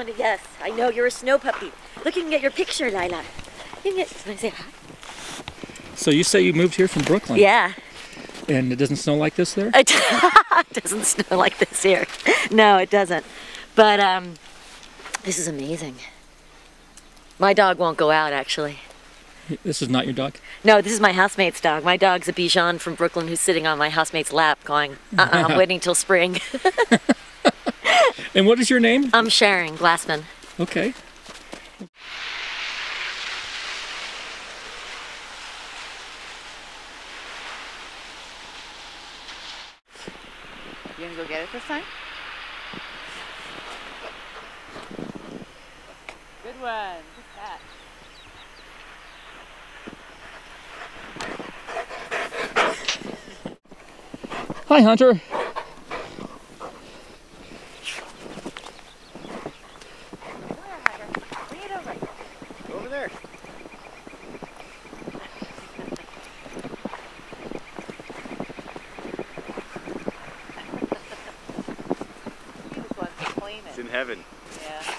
want to, yes, I know you're a snow puppy. Look, you can get your picture, Lila. You can get, can I say hi? So you say you moved here from Brooklyn? Yeah. And it doesn't snow like this there? It doesn't snow like this here. No, it doesn't. But this is amazing. My dog won't go out, actually. This is not your dog? No, this is my housemate's dog. My dog's a Bichon from Brooklyn who's sitting on my housemate's lap going, I'm waiting till spring. And what is your name? I'm Sharon Glassman. Okay. You gonna go get it this time? Good one. Good catch. Hi, Hunter. Bring it over. Go over there. He just wants to claim it. It's in heaven. Yeah.